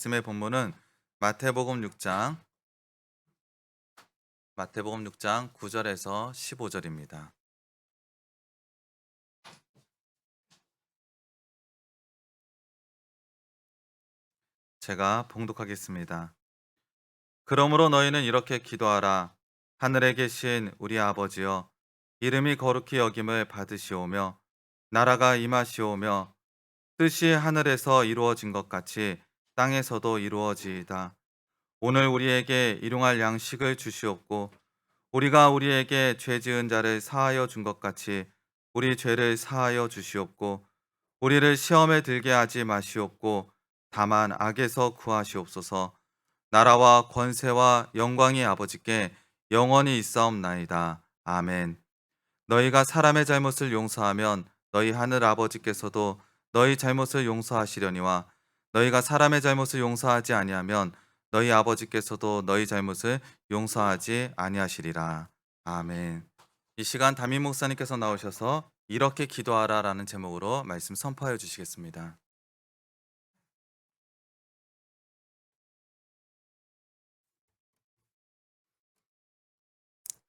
말씀의 본문은 마태복음 6장 9절에서 15절입니다. 제가 봉독하겠습니다. 그러므로 너희는 이렇게 기도하라. 하늘에 계신 우리 아버지여, 이름이 거룩히 여김을 받으시오며 나라가 임하시오며 뜻이 하늘에서 이루어진 것 같이 땅에서도 이루어지이다. 오늘 우리에게 일용할 양식을 주시옵고 우리가 우리에게 죄 지은 자를 사하여 준 것 같이 우리 죄를 사하여 주시옵고 우리를 시험에 들게 하지 마시옵고 다만 악에서 구하시옵소서. 나라와 권세와 영광이 아버지께 영원히 있사옵나이다. 아멘. 너희가 사람의 잘못을 용서하면 너희 하늘 아버지께서도 너희 잘못을 용서하시려니와 너희가 사람의 잘못을 용서하지 아니하면 너희 아버지께서도 너희 잘못을 용서하지 아니하시리라. 아멘. 이 시간 담임 목사님께서 나오셔서 이렇게 기도하라라는 제목으로 말씀 선포하여 주시겠습니다.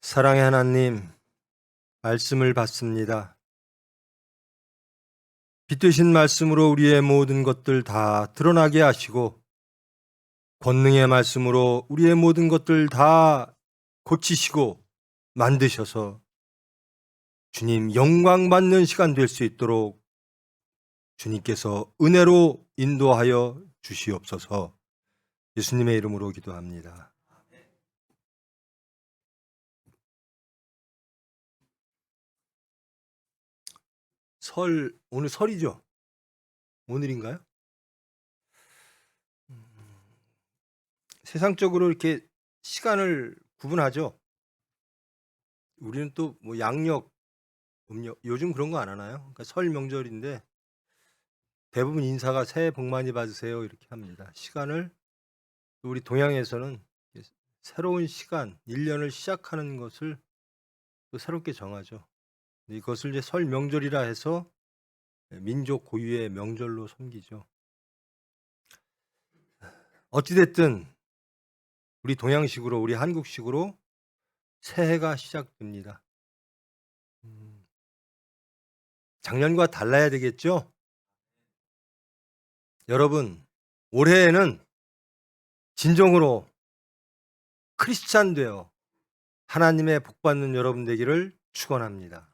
사랑의 하나님, 말씀을 받습니다. 빛되신 말씀으로 우리의 모든 것들 다 드러나게 하시고 권능의 말씀으로 우리의 모든 것들 다 고치시고 만드셔서 주님 영광 받는 시간 될 수 있도록 주님께서 은혜로 인도하여 주시옵소서. 예수님의 이름으로 기도합니다. 오늘 설이죠? 오늘인가요? 세상적으로 이렇게 시간을 구분하죠. 우리는 또 뭐 양력, 음력, 요즘 그런 거 안 하나요? 그러니까 설 명절인데 대부분 인사가 새해 복 많이 받으세요 이렇게 합니다. 시간을 우리 동양에서는 새로운 시간, 1년을 시작하는 것을 또 새롭게 정하죠. 이것을 이제 설 명절이라 해서 민족 고유의 명절로 섬기죠. 어찌됐든 우리 동양식으로, 우리 한국식으로 새해가 시작됩니다. 작년과 달라야 되겠죠? 여러분, 올해에는 진정으로 크리스찬 되어 하나님의 복 받는 여러분 되기를 축원합니다.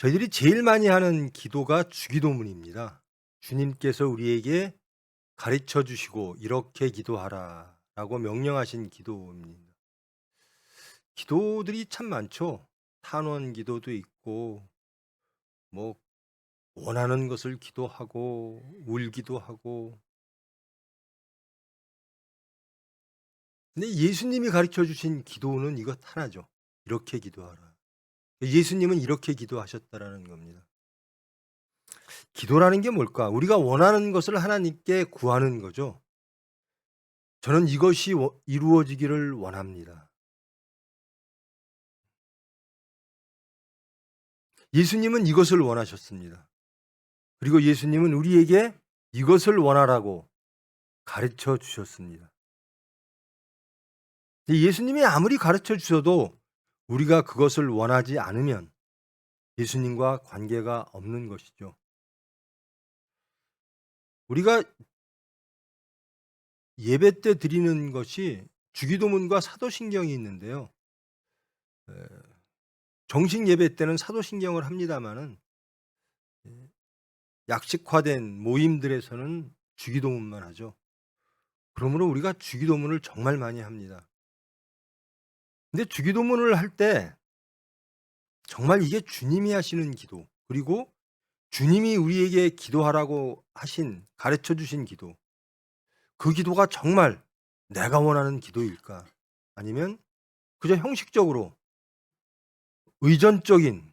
저희들이 제일 많이 하는 기도가 주기도문입니다. 주님께서 우리에게 가르쳐 주시고 이렇게 기도하라라고 명령하신 기도입니다. 기도들이 참 많죠. 탄원 기도도 있고 뭐 원하는 것을 기도하고 울기도 하고. 근데 예수님이 가르쳐 주신 기도는 이것 하나죠. 이렇게 기도하라. 예수님은 이렇게 기도하셨다라는 겁니다. 기도라는 게 뭘까? 우리가 원하는 것을 하나님께 구하는 거죠. 저는 이것이 이루어지기를 원합니다. 예수님은 이것을 원하셨습니다. 그리고 예수님은 우리에게 이것을 원하라고 가르쳐 주셨습니다. 예수님이 아무리 가르쳐 주셔도 우리가 그것을 원하지 않으면 예수님과 관계가 없는 것이죠. 우리가 예배 때 드리는 것이 주기도문과 사도신경이 있는데요. 정식 예배 때는 사도신경을 합니다마는 약식화된 모임들에서는 주기도문만 하죠. 그러므로 우리가 주기도문을 정말 많이 합니다. 근데 주기도문을 할 때 정말 이게 주님이 하시는 기도, 그리고 주님이 우리에게 기도하라고 하신, 가르쳐 주신 기도, 그 기도가 정말 내가 원하는 기도일까? 아니면 그저 형식적으로 의전적인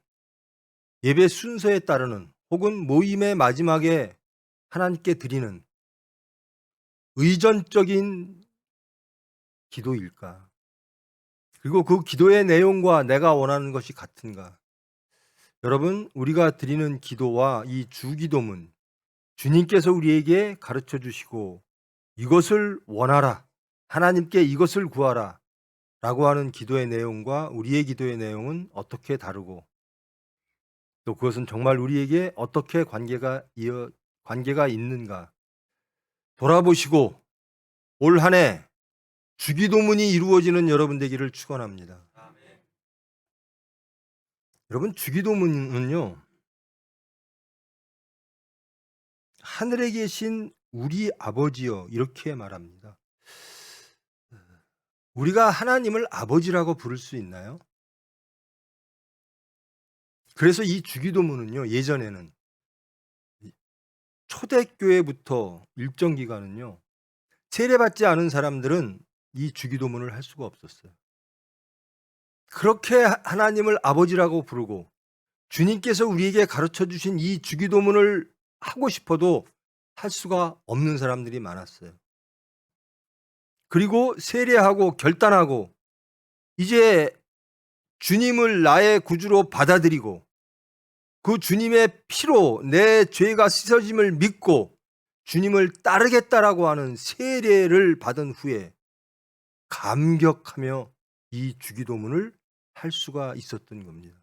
예배 순서에 따르는, 혹은 모임의 마지막에 하나님께 드리는 의전적인 기도일까? 그리고 그 기도의 내용과 내가 원하는 것이 같은가? 여러분, 우리가 드리는 기도와 이 주기도문, 주님께서 우리에게 가르쳐 주시고 이것을 원하라, 하나님께 이것을 구하라 라고 하는 기도의 내용과 우리의 기도의 내용은 어떻게 다르고 또 그것은 정말 우리에게 어떻게 관계가 있는가 돌아보시고 올 한 해 주기도문이 이루어지는 여러분 되기를 축원합니다. 여러분, 주기도문은요, 하늘에 계신 우리 아버지여 이렇게 말합니다. 우리가 하나님을 아버지라고 부를 수 있나요? 그래서 이 주기도문은요, 예전에는 초대교회부터 일정 기간은요, 세례받지 않은 사람들은 이 주기도문을 할 수가 없었어요. 그렇게 하나님을 아버지라고 부르고 주님께서 우리에게 가르쳐 주신 이 주기도문을 하고 싶어도 할 수가 없는 사람들이 많았어요. 그리고 세례하고 결단하고 이제 주님을 나의 구주로 받아들이고 그 주님의 피로 내 죄가 씻어짐을 믿고 주님을 따르겠다라고 하는 세례를 받은 후에 감격하며 이 주기도문을 할 수가 있었던 겁니다.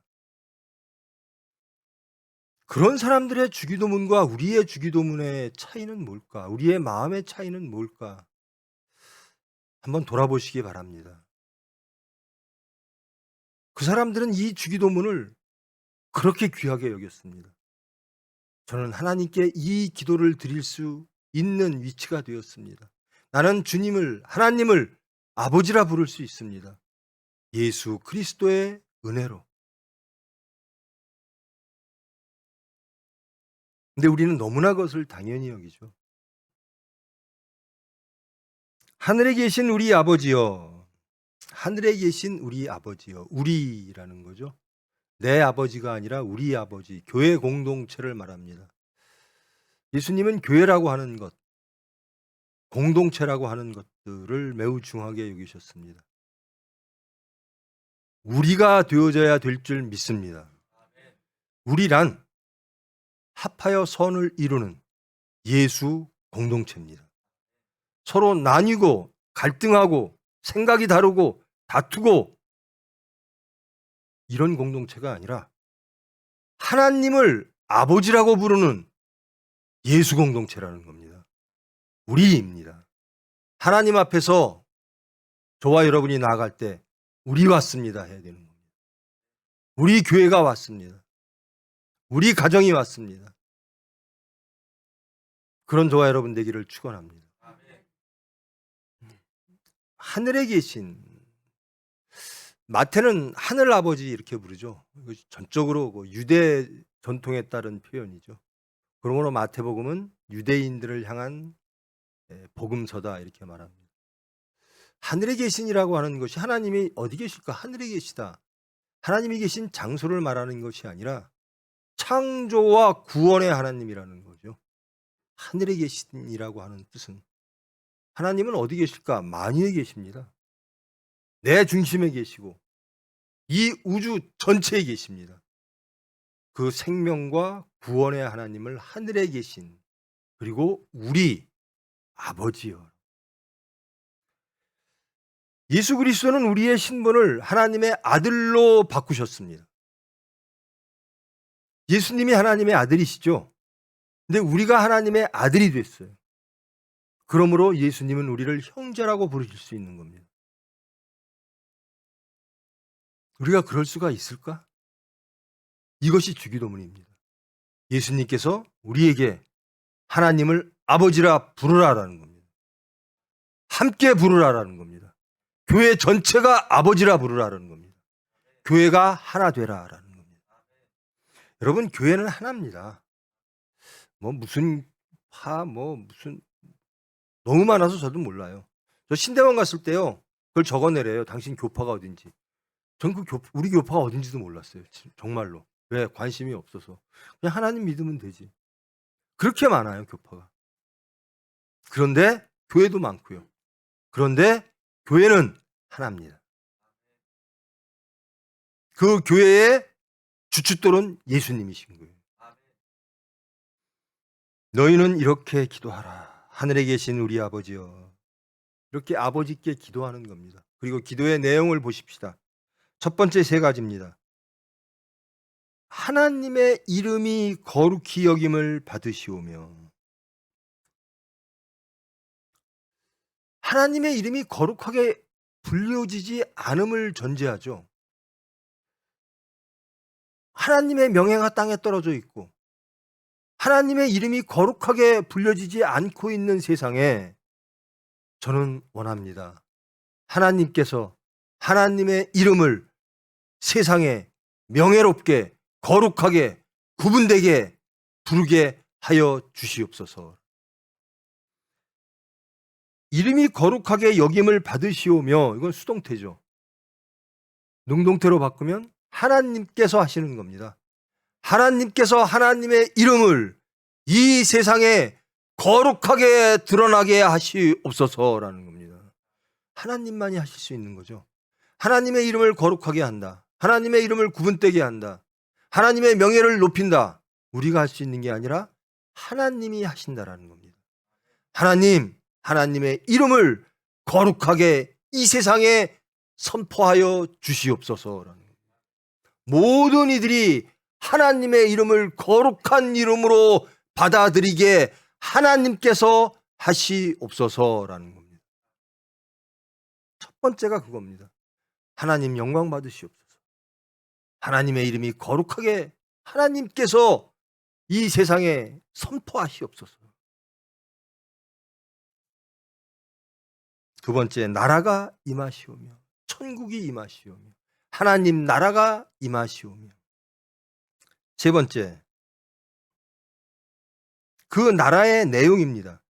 그런 사람들의 주기도문과 우리의 주기도문의 차이는 뭘까? 우리의 마음의 차이는 뭘까? 한번 돌아보시기 바랍니다. 그 사람들은 이 주기도문을 그렇게 귀하게 여겼습니다. 저는 하나님께 이 기도를 드릴 수 있는 위치가 되었습니다. 나는 주님을, 하나님을 아버지라 부를 수 있습니다. 예수 그리스도의 은혜로. 근데 우리는 너무나 그것을 당연히 여기죠. 하늘에 계신 우리 아버지여, 하늘에 계신 우리 아버지여, 우리라는 거죠. 내 아버지가 아니라 우리 아버지, 교회 공동체를 말합니다. 예수님은 교회라고 하는 것, 공동체라고 하는 것들을 매우 중하게 여기셨습니다. 우리가 되어져야 될 줄 믿습니다. 우리란 합하여 선을 이루는 예수 공동체입니다. 서로 나뉘고 갈등하고 생각이 다르고 다투고 이런 공동체가 아니라 하나님을 아버지라고 부르는 예수 공동체라는 겁니다. 우리입니다. 하나님 앞에서 저와 여러분이 나아갈 때 우리 왔습니다 해야 되는 겁니다. 우리 교회가 왔습니다. 우리 가정이 왔습니다. 그런 저와 여러분 되기를 축원합니다. 하늘에 계신, 마태는 하늘 아버지 이렇게 부르죠. 전적으로 유대 전통에 따른 표현이죠. 그러므로 마태복음은 유대인들을 향한 복음서다 이렇게 말합니다. 하늘에 계신이라고 하는 것이 하나님이 어디 계실까? 하늘에 계시다. 하나님이 계신 장소를 말하는 것이 아니라 창조와 구원의 하나님이라는 거죠. 하늘에 계신이라고 하는 뜻은 하나님은 어디 계실까? 만유에 계십니다. 내 중심에 계시고 이 우주 전체에 계십니다. 그 생명과 구원의 하나님을 하늘에 계신, 그리고 우리 아버지여. 예수 그리스도는 우리의 신분을 하나님의 아들로 바꾸셨습니다. 예수님이 하나님의 아들이시죠. 근데 우리가 하나님의 아들이 됐어요. 그러므로 예수님은 우리를 형제라고 부르실 수 있는 겁니다. 우리가 그럴 수가 있을까? 이것이 주기도문입니다. 예수님께서 우리에게 하나님을 아버지라 부르라라는 겁니다. 함께 부르라라는 겁니다. 교회 전체가 아버지라 부르라는 겁니다. 교회가 하나 되라라는 겁니다. 여러분, 교회는 하나입니다. 무슨 너무 많아서 저도 몰라요. 저 신대원 갔을 때요, 그걸 적어내래요. 당신 교파가 어딘지. 전 우리 교파가 어딘지도 몰랐어요. 정말로. 왜? 관심이 없어서. 그냥 하나님 믿으면 되지. 그렇게 많아요, 교파가. 그런데 교회도 많고요. 그런데 교회는 하나입니다. 그 교회의 주춧돌은 예수님이신 거예요. 너희는 이렇게 기도하라. 하늘에 계신 우리 아버지여. 이렇게 아버지께 기도하는 겁니다. 그리고 기도의 내용을 보십시다. 첫 번째 세 가지입니다. 하나님의 이름이 거룩히 여김을 받으시오며. 하나님의 이름이 거룩하게 불려지지 않음을 전제하죠. 하나님의 명예가 땅에 떨어져 있고 하나님의 이름이 거룩하게 불려지지 않고 있는 세상에 저는 원합니다. 하나님께서 하나님의 이름을 세상에 명예롭게 거룩하게 구분되게 부르게 하여 주시옵소서. 이름이 거룩하게 여김을 받으시오며, 이건 수동태죠. 능동태로 바꾸면 하나님께서 하시는 겁니다. 하나님께서 하나님의 이름을 이 세상에 거룩하게 드러나게 하시옵소서라는 겁니다. 하나님만이 하실 수 있는 거죠. 하나님의 이름을 거룩하게 한다. 하나님의 이름을 구분되게 한다. 하나님의 명예를 높인다. 우리가 할 수 있는 게 아니라 하나님이 하신다라는 겁니다. 하나님, 하나님의 이름을 거룩하게 이 세상에 선포하여 주시옵소서라는 겁니다. 모든 이들이 하나님의 이름을 거룩한 이름으로 받아들이게 하나님께서 하시옵소서라는 겁니다. 첫 번째가 그겁니다. 하나님 영광 받으시옵소서. 하나님의 이름이 거룩하게 하나님께서 이 세상에 선포하시옵소서. 두 번째, 나라가 임하시오며 천국이 임하시오며 하나님 나라가 임하시오며. 세 번째, 그 나라의 내용입니다.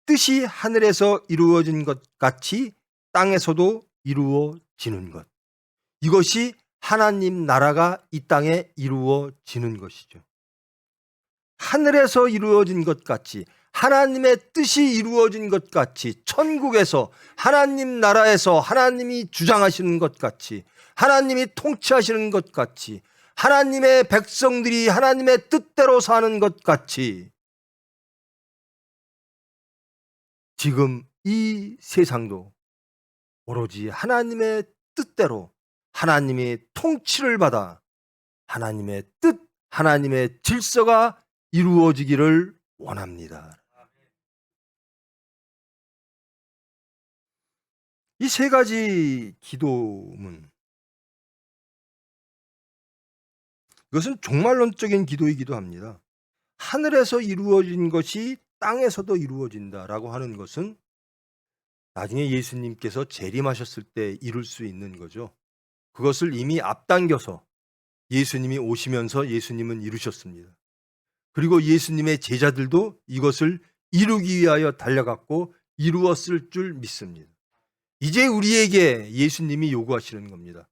뜻이 하늘에서 이루어진 것 같이 땅에서도 이루어지는 것. 이것이 하나님 나라가 이 땅에 이루어지는 것이죠. 하늘에서 이루어진 것 같이 하나님의 뜻이 이루어진 것 같이 천국에서 하나님 나라에서 하나님이 주장하시는 것 같이 하나님이 통치하시는 것 같이 하나님의 백성들이 하나님의 뜻대로 사는 것 같이 지금 이 세상도 오로지 하나님의 뜻대로 하나님의 통치를 받아 하나님의 뜻, 하나님의 질서가 이루어지기를 원합니다. 이 세 가지 기도문, 이것은 종말론적인 기도이기도 합니다. 하늘에서 이루어진 것이 땅에서도 이루어진다라고 하는 것은 나중에 예수님께서 재림하셨을 때 이룰 수 있는 거죠. 그것을 이미 앞당겨서 예수님이 오시면서 예수님은 이루셨습니다. 그리고 예수님의 제자들도 이것을 이루기 위하여 달려갔고 이루었을 줄 믿습니다. 이제 우리에게 예수님이 요구하시는 겁니다.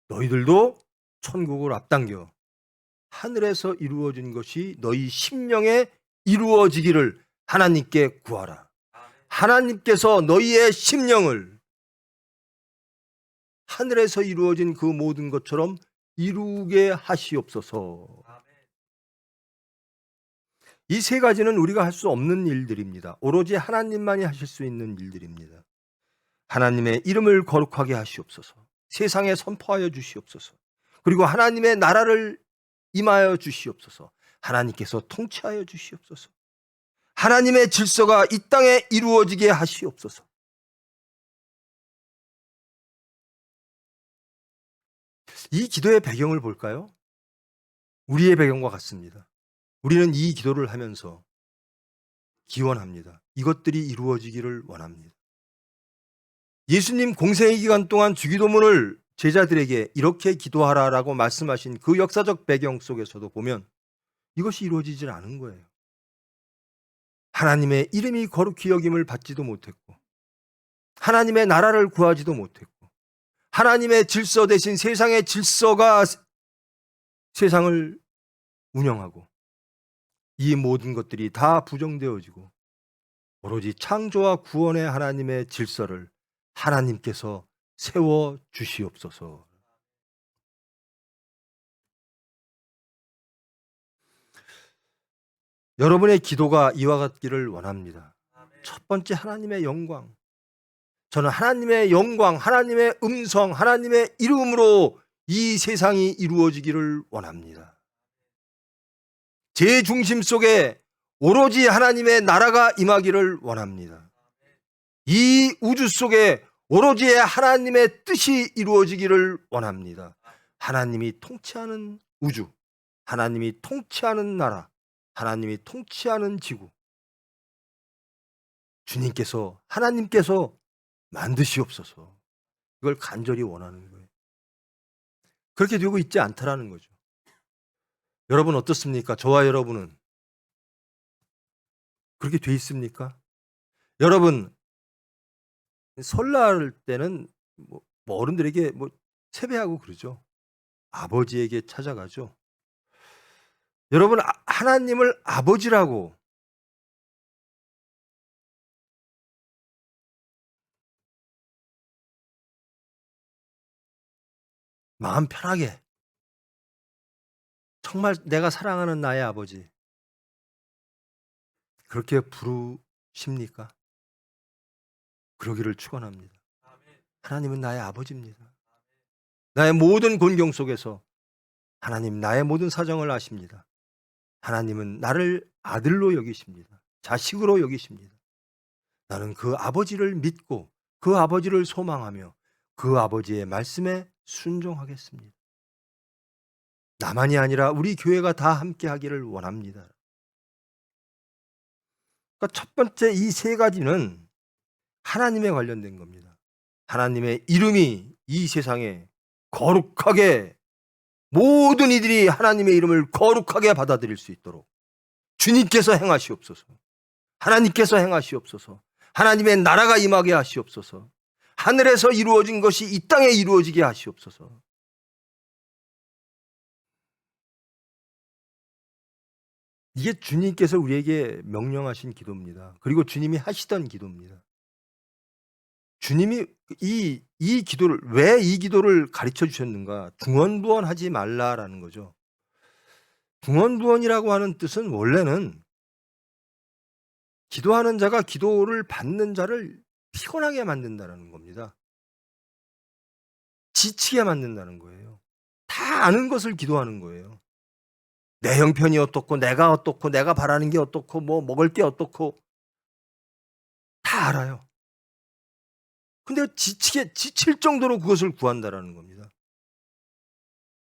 너희들도 천국을 앞당겨 하늘에서 이루어진 것이 너희 심령에 이루어지기를 하나님께 구하라. 하나님께서 너희의 심령을 하늘에서 이루어진 그 모든 것처럼 이루게 하시옵소서. 이 세 가지는 우리가 할 수 없는 일들입니다. 오로지 하나님만이 하실 수 있는 일들입니다. 하나님의 이름을 거룩하게 하시옵소서. 세상에 선포하여 주시옵소서. 그리고 하나님의 나라를 임하여 주시옵소서. 하나님께서 통치하여 주시옵소서. 하나님의 질서가 이 땅에 이루어지게 하시옵소서. 이 기도의 배경을 볼까요? 우리의 배경과 같습니다. 우리는 이 기도를 하면서 기원합니다. 이것들이 이루어지기를 원합니다. 예수님 공생의 기간 동안 주기도문을 제자들에게 이렇게 기도하라라고 말씀하신 그 역사적 배경 속에서도 보면 이것이 이루어지질 않은 거예요. 하나님의 이름이 거룩히 여김을 받지도 못했고 하나님의 나라를 구하지도 못했고 하나님의 질서 대신 세상의 질서가 세상을 운영하고 이 모든 것들이 다 부정되어지고 오로지 창조와 구원의 하나님의 질서를 하나님께서 세워 주시옵소서. 여러분의 기도가 이와 같기를 원합니다. 첫 번째, 하나님의 영광. 저는 하나님의 영광, 하나님의 음성, 하나님의 이름으로 이 세상이 이루어지기를 원합니다. 제 중심 속에 오로지 하나님의 나라가 임하기를 원합니다. 이 우주 속에 오로지 하나님의 뜻이 이루어지기를 원합니다. 하나님이 통치하는 우주, 하나님이 통치하는 나라, 하나님이 통치하는 지구, 주님께서, 하나님께서 만드시옵소서. 이걸 간절히 원하는 거예요. 그렇게 되고 있지 않다라는 거죠. 여러분 어떻습니까? 저와 여러분은 그렇게 돼 있습니까? 여러분 설날 때는 뭐 어른들에게 세배하고 그러죠. 아버지에게 찾아가죠. 여러분 하나님을 아버지라고 마음 편하게, 정말 내가 사랑하는 나의 아버지, 그렇게 부르십니까? 그러기를 축원합니다. 하나님은 나의 아버지입니다. 나의 모든 곤경 속에서 하나님 나의 모든 사정을 아십니다. 하나님은 나를 아들로 여기십니다. 자식으로 여기십니다. 나는 그 아버지를 믿고 그 아버지를 소망하며 그 아버지의 말씀에 순종하겠습니다. 나만이 아니라 우리 교회가 다 함께 하기를 원합니다. 그러니까 첫 번째 이 세 가지는 하나님에 관련된 겁니다. 하나님의 이름이 이 세상에 거룩하게, 모든 이들이 하나님의 이름을 거룩하게 받아들일 수 있도록 주님께서 행하시옵소서. 하나님께서 행하시옵소서. 하나님의 나라가 임하게 하시옵소서. 하늘에서 이루어진 것이 이 땅에 이루어지게 하시옵소서. 이게 주님께서 우리에게 명령하신 기도입니다. 그리고 주님이 하시던 기도입니다. 주님이 이 기도를, 왜 이 기도를 가르쳐 주셨는가? 중언부언하지 말라라는 거죠. 중언부언이라고 하는 뜻은 원래는 기도하는 자가 기도를 받는 자를 피곤하게 만든다는 겁니다. 지치게 만든다는 거예요. 다 아는 것을 기도하는 거예요. 내 형편이 어떻고, 내가 어떻고, 내가 바라는 게 어떻고, 뭐 먹을 게 어떻고 다 알아요. 근데 지칠 정도로 그것을 구한다라는 겁니다.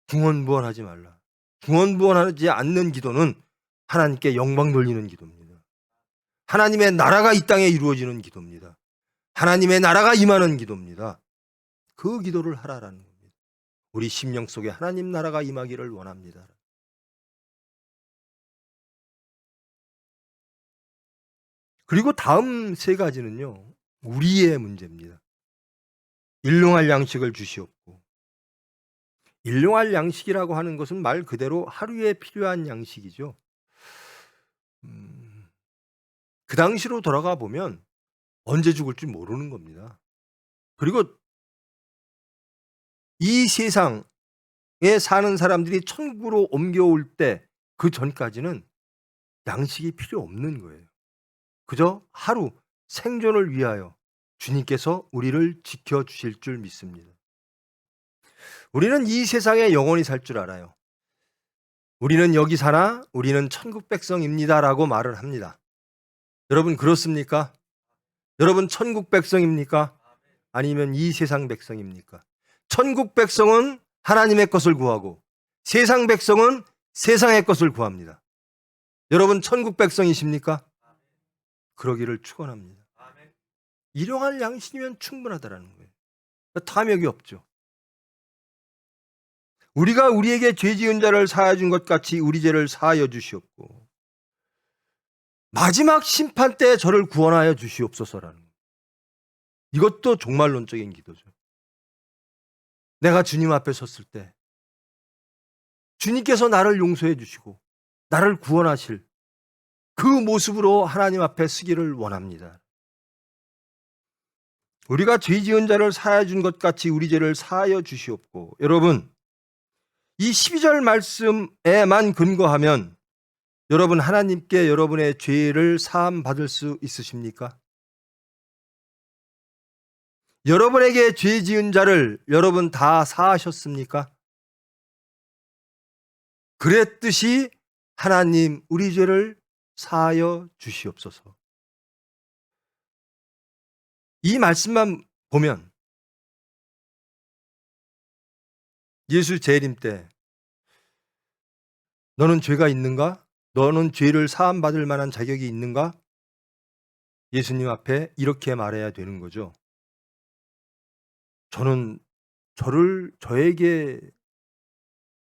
중언부언하지 말라. 중언부언하지 않는 기도는 하나님께 영광 돌리는 기도입니다. 하나님의 나라가 이 땅에 이루어지는 기도입니다. 하나님의 나라가 임하는 기도입니다. 그 기도를 하라라는 겁니다. 우리 심령 속에 하나님 나라가 임하기를 원합니다. 그리고 다음 세 가지는요, 우리의 문제입니다. 일용할 양식을 주시옵고. 일용할 양식이라고 하는 것은 말 그대로 하루에 필요한 양식이죠. 그 당시로 돌아가 보면 언제 죽을지 모르는 겁니다. 그리고 이 세상에 사는 사람들이 천국으로 옮겨올 때 그 전까지는 양식이 필요 없는 거예요. 그저 하루 생존을 위하여 주님께서 우리를 지켜주실 줄 믿습니다. 우리는 이 세상에 영원히 살 줄 알아요. 우리는 여기 사나 우리는 천국 백성입니다 라고 말을 합니다. 여러분 그렇습니까? 여러분 천국 백성입니까? 아니면 이 세상 백성입니까? 천국 백성은 하나님의 것을 구하고 세상 백성은 세상의 것을 구합니다. 여러분 천국 백성이십니까? 그러기를 축원합니다. 일용할 양식이면 충분하다라는 거예요. 탐욕이 없죠. 우리가 우리에게 죄 지은 자를 사하여 준 것 같이 우리 죄를 사하여 주시옵고 마지막 심판 때 저를 구원하여 주시옵소서라는 거예요. 이것도 종말론적인 기도죠. 내가 주님 앞에 섰을 때 주님께서 나를 용서해 주시고 나를 구원하실 그 모습으로 하나님 앞에 서기를 원합니다. 우리가 죄 지은 자를 사하여 준 것 같이 우리 죄를 사하여 주시옵고. 여러분 이 12절 말씀에만 근거하면 여러분 하나님께 여러분의 죄를 사함 받을 수 있으십니까? 여러분에게 죄 지은 자를 여러분 다 사하셨습니까? 그랬듯이 하나님 우리 죄를 사하여 주시옵소서. 이 말씀만 보면 예수 재림 때 너는 죄가 있는가? 너는 죄를 사함 받을 만한 자격이 있는가? 예수님 앞에 이렇게 말해야 되는 거죠. 저는 저에게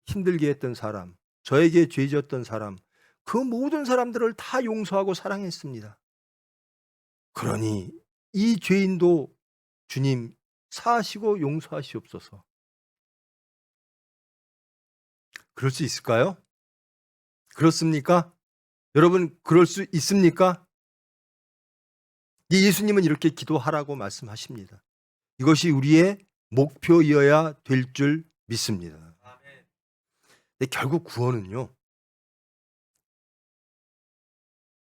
힘들게 했던 사람, 저에게 죄 지었던 사람, 그 모든 사람들을 다 용서하고 사랑했습니다. 그러니 이 죄인도 주님 사하시고 용서하시옵소서. 그럴 수 있을까요? 그렇습니까? 여러분 그럴 수 있습니까? 예수님은 이렇게 기도하라고 말씀하십니다. 이것이 우리의 목표이어야 될 줄 믿습니다. 근데 결국 구원은요,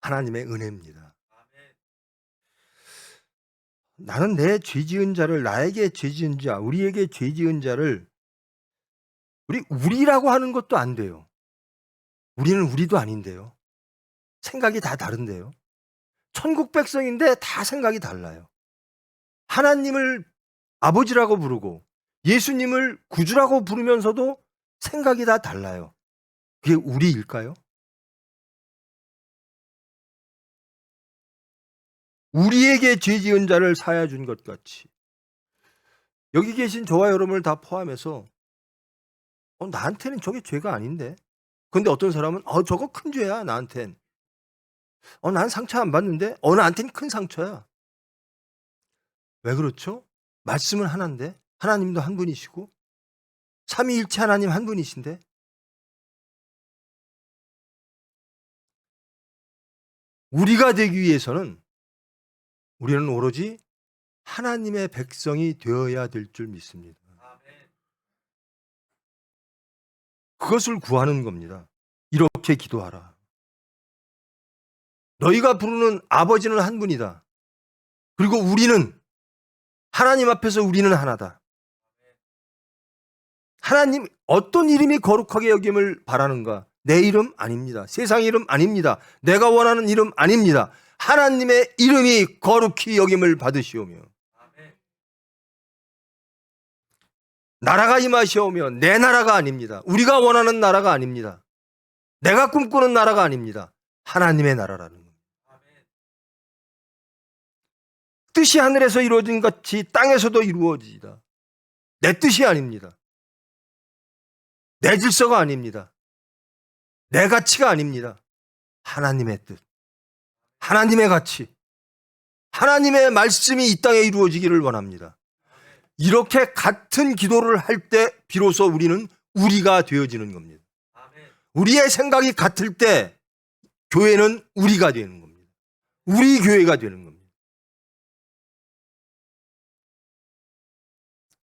하나님의 은혜입니다. 나는 내 죄 지은 자를, 나에게 죄 지은 자, 우리에게 죄 지은 자를 우리라고 하는 것도 안 돼요. 우리는 우리도 아닌데요. 생각이 다 다른데요. 천국 백성인데 다 생각이 달라요. 하나님을 아버지라고 부르고 예수님을 구주라고 부르면서도 생각이 다 달라요. 그게 우리일까요? 우리에게 죄 지은 자를 사하여 준 것 같이 여기 계신 저와 여러분을 다 포함해서 나한테는 저게 죄가 아닌데. 근데 어떤 사람은 저거 큰 죄야 나한텐. 난 상처 안 받는데 나한텐 큰 상처야. 왜 그렇죠? 말씀은 하나인데 하나님도 한 분이시고 삼위일체 하나님 한 분이신데 우리가 되기 위해서는 우리는 오로지 하나님의 백성이 되어야 될 줄 믿습니다. 그것을 구하는 겁니다. 이렇게 기도하라. 너희가 부르는 아버지는 한 분이다. 그리고 우리는 하나님 앞에서 우리는 하나다. 하나님 어떤 이름이 거룩하게 여김을 바라는가? 내 이름 아닙니다. 세상 이름 아닙니다. 내가 원하는 이름 아닙니다. 하나님의 이름이 거룩히 여김을 받으시오며 나라가 임하시오며 내 나라가 아닙니다. 우리가 원하는 나라가 아닙니다. 내가 꿈꾸는 나라가 아닙니다. 하나님의 나라라는 겁니다. 뜻이 하늘에서 이루어진 같이 땅에서도 이루어지다. 내 뜻이 아닙니다. 내 질서가 아닙니다. 내 가치가 아닙니다. 하나님의 뜻, 하나님의 가치, 하나님의 말씀이 이 땅에 이루어지기를 원합니다. 이렇게 같은 기도를 할 때 비로소 우리는 우리가 되어지는 겁니다. 우리의 생각이 같을 때 교회는 우리가 되는 겁니다. 우리 교회가 되는 겁니다.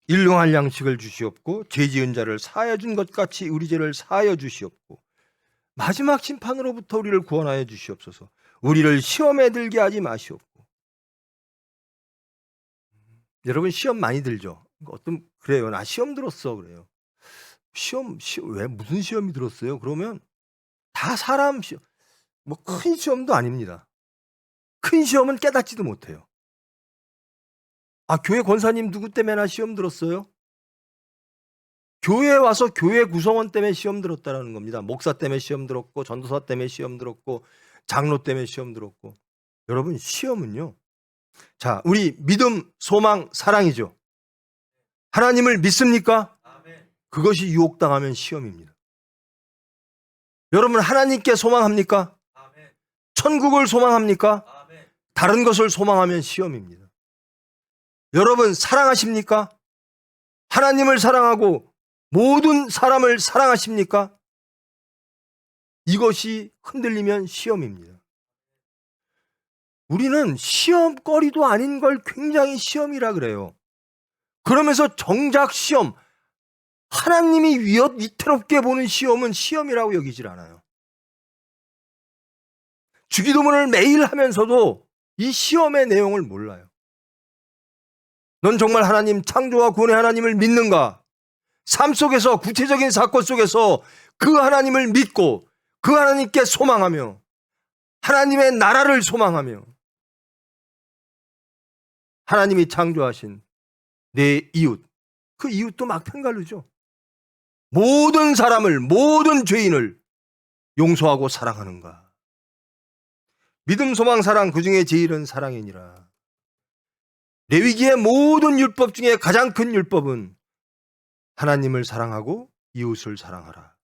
일용할 양식을 주시옵고 죄 지은 자를 사하여 준 것 같이 우리 죄를 사하여 주시옵고 마지막 심판으로부터 우리를 구원하여 주시옵소서. 우리를 시험에 들게 하지 마시옵고. 여러분 시험 많이 들죠? 그래요. 나 시험 들었어 그래요. 시험 왜 무슨 시험이 들었어요? 그러면 다 사람 시험, 큰 시험도 아닙니다. 큰 시험은 깨닫지도 못해요. 교회 권사님 누구 때문에 시험 들었어요? 교회에 와서 교회 구성원 때문에 시험 들었다는 겁니다. 목사 때문에 시험 들었고 전도사 때문에 시험 들었고 장로 때문에 시험 들었고. 여러분 시험은요, 자 우리 믿음, 소망, 사랑이죠. 하나님을 믿습니까? 그것이 유혹당하면 시험입니다. 여러분 하나님께 소망합니까? 천국을 소망합니까? 다른 것을 소망하면 시험입니다. 여러분 사랑하십니까? 하나님을 사랑하고 모든 사람을 사랑하십니까? 이것이 흔들리면 시험입니다. 우리는 시험거리도 아닌 걸 굉장히 시험이라 그래요. 그러면서 정작 시험, 하나님이 위태롭게 보는 시험은 시험이라고 여기질 않아요. 주기도문을 매일 하면서도 이 시험의 내용을 몰라요. 넌 정말 하나님, 창조와 구원의 하나님을 믿는가? 삶 속에서, 구체적인 사건 속에서 그 하나님을 믿고 그 하나님께 소망하며 하나님의 나라를 소망하며 하나님이 창조하신 내 이웃, 그 이웃도 막편갈르죠. 모든 사람을, 모든 죄인을 용서하고 사랑하는가? 믿음, 소망, 사랑, 그 중에 제일은 사랑이니라. 레위기의 모든 율법 중에 가장 큰 율법은 하나님을 사랑하고 이웃을 사랑하라.